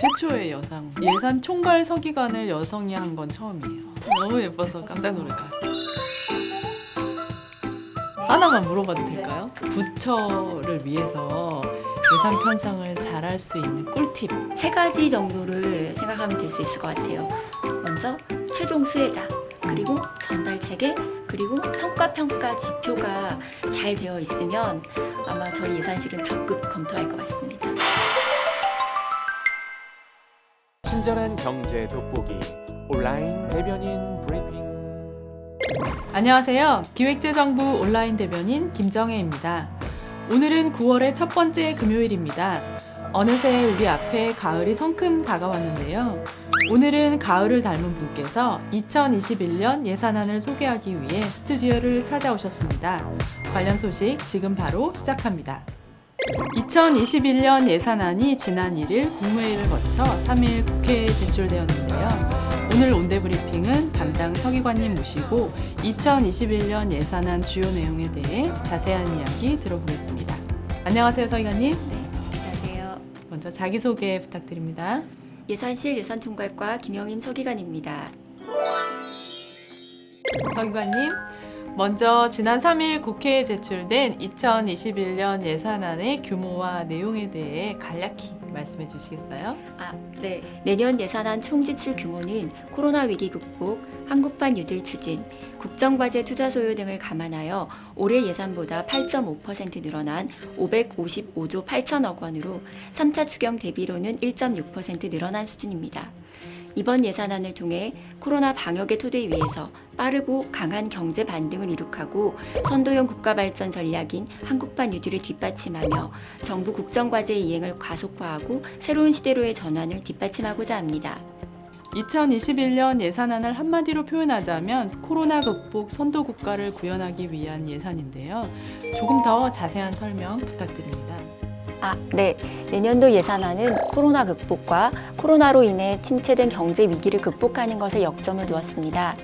최초의 여성 예산 총괄 서기관을 여성이 한 건 처음이에요. 너무 예뻐서 깜짝 놀랄 것 같아요. 하나만 물어봐도 될까요? 부처를 위해서 예산 편성을 잘할 수 있는 꿀팁. 3가지 정도를 생각하면 될 수 있을 것 같아요. 먼저 최종 수혜자, 그리고 전달 체계, 그리고 성과 평가 지표가 잘 되어 있으면 아마 저희 예산실은 적극 검토할 것 같습니다. 친절한 경제 돋보기 온라인 대변인 브리핑. 안녕하세요. 기획재정부 온라인 대변인 김정혜입니다. 오늘은 9월의 첫 번째 금요일입니다. 어느새 우리 앞에 가을이 성큼 다가왔는데요. 오늘은 가을을 닮은 분께서 2021년 예산안을 소개하기 위해 스튜디오를 찾아오셨습니다. 관련 소식 지금 바로 시작합니다. 2021년 예산안이 지난 1일 국무회의를 거쳐 3일 국회에 제출되었는데요. 오늘 온대브리핑은 담당 서기관님 모시고 2021년 예산안 주요 내용에 대해 자세한 이야기 들어보겠습니다. 안녕하세요, 서기관님. 네, 안녕하세요. 먼저 자기소개 부탁드립니다. 예산실 예산총괄과 김영임 서기관입니다. 서기관님, 먼저 지난 3일 국회에 제출된 2021년 예산안의 규모와 내용에 대해 간략히 말씀해 주시겠어요? 네. 내년 예산안 총 지출 규모는 코로나 위기 극복, 한국판 뉴딜 추진, 국정과제 투자 소요 등을 감안하여 올해 예산보다 8.5% 늘어난 555조 8천억 원으로 3차 추경 대비로는 1.6% 늘어난 수준입니다. 이번 예산안을 통해 코로나 방역의 토대 위에서 빠르고 강한 경제 반등을 이룩하고 선도형 국가발전 전략인 한국판 뉴딜을 뒷받침하며 정부 국정과제 이행을 가속화하고 새로운 시대로의 전환을 뒷받침하고자 합니다. 2021년 예산안을 한마디로 표현하자면 코로나 극복 선도 국가를 구현하기 위한 예산인데요. 조금 더 자세한 설명 부탁드립니다. 네. 내년도 예산안은 코로나 극복과 코로나로 인해 침체된 경제 위기를 극복하는 것에 역점을 두었습니다.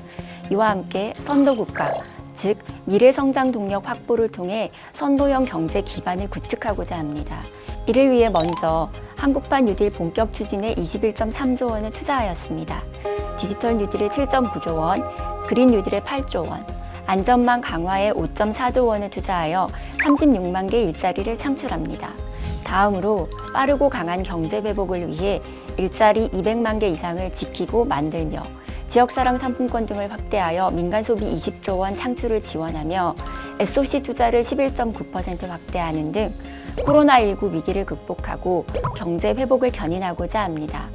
이와 함께 선도국가, 즉 미래 성장 동력 확보를 통해 선도형 경제 기반을 구축하고자 합니다. 이를 위해 먼저 한국판 뉴딜 본격 추진에 21.3조 원을 투자하였습니다. 디지털 뉴딜에 7.9조 원, 그린 뉴딜에 8조 원, 안전망 강화에 5.4조 원을 투자하여 36만 개 일자리를 창출합니다. 다음으로 빠르고 강한 경제 회복을 위해 일자리 200만 개 이상을 지키고 만들며 지역사랑 상품권 등을 확대하여 민간 소비 20조 원 창출을 지원하며 SOC 투자를 11.9% 확대하는 등 코로나19 위기를 극복하고 경제 회복을 견인하고자 합니다.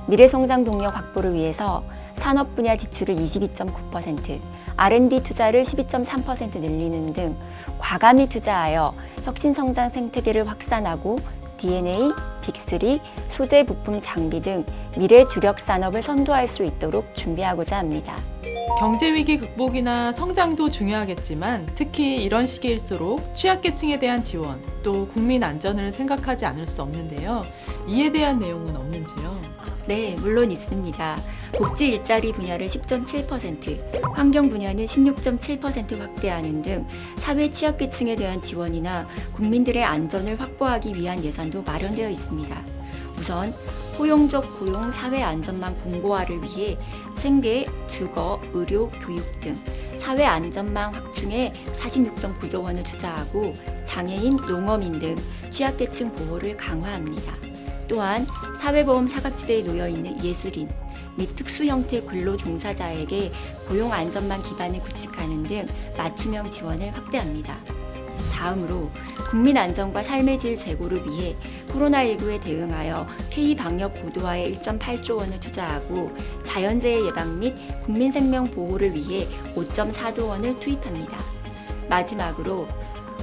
미래성장 동력 확보를 위해서 산업 분야 지출을 22.9%, R&D 투자를 12.3% 늘리는 등 과감히 투자하여 혁신성장 생태계를 확산하고 D&A, 빅3, 소재 부품 장비 등 미래 주력 산업을 선도할 수 있도록 준비하고자 합니다. 경제 위기 극복이나 성장도 중요하겠지만 특히 이런 시기일수록 취약계층에 대한 지원, 또 국민 안전을 생각하지 않을 수 없는데요. 이에 대한 내용은 없는지요? 네, 물론 있습니다. 복지 일자리 분야를 10.7%, 환경 분야는 16.7% 확대하는 등 사회 취약계층에 대한 지원이나 국민들의 안전을 확보하기 위한 예산도 마련되어 있습니다. 우선 포용적 고용 사회 안전망 공고화를 위해 생계, 주거, 의료, 교육 등 사회 안전망 확충에 46.9조 원을 투자하고 장애인, 농어민 등 취약계층 보호를 강화합니다. 또한 사회보험 사각지대에 놓여있는 예술인 및 특수 형태 근로 종사자에게 고용 안전망 기반을 구축하는 등 맞춤형 지원을 확대합니다. 다음으로 국민 안전과 삶의 질 제고를 위해 코로나19에 대응하여 K-방역 고도화에 1.8조 원을 투자하고 자연재해 예방 및 국민 생명 보호를 위해 5.4조 원을 투입합니다. 마지막으로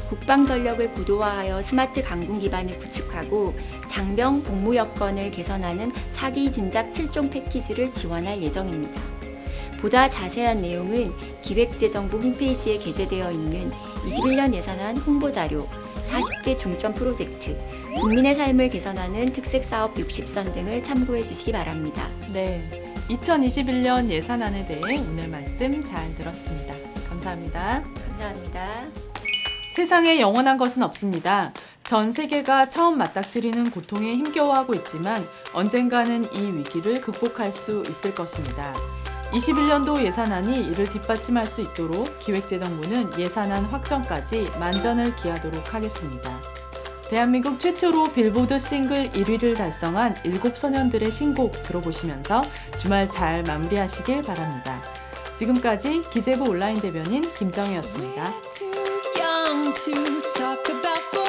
국방 전력을 고도화하여 스마트 강군 기반을 구축하고 장병 복무 여건을 개선하는 사기 진작 7종 패키지를 지원할 예정입니다. 보다 자세한 내용은 기획재정부 홈페이지에 게재되어 있는 21년 예산안 홍보자료, 40대 중점 프로젝트, 국민의 삶을 개선하는 특색사업 60선 등을 참고해 주시기 바랍니다. 네, 2021년 예산안에 대해 오늘 말씀 잘 들었습니다. 감사합니다. 감사합니다. 세상에 영원한 것은 없습니다. 전 세계가 처음 맞닥뜨리는 고통에 힘겨워하고 있지만 언젠가는 이 위기를 극복할 수 있을 것입니다. 21년도 예산안이 이를 뒷받침할 수 있도록 기획재정부는 예산안 확정까지 만전을 기하도록 하겠습니다. 대한민국 최초로 빌보드 싱글 1위를 달성한 7소년들의 신곡 들어보시면서 주말 잘 마무리하시길 바랍니다. 지금까지 기재부 온라인 대변인 김정혜였습니다. Too young to talk about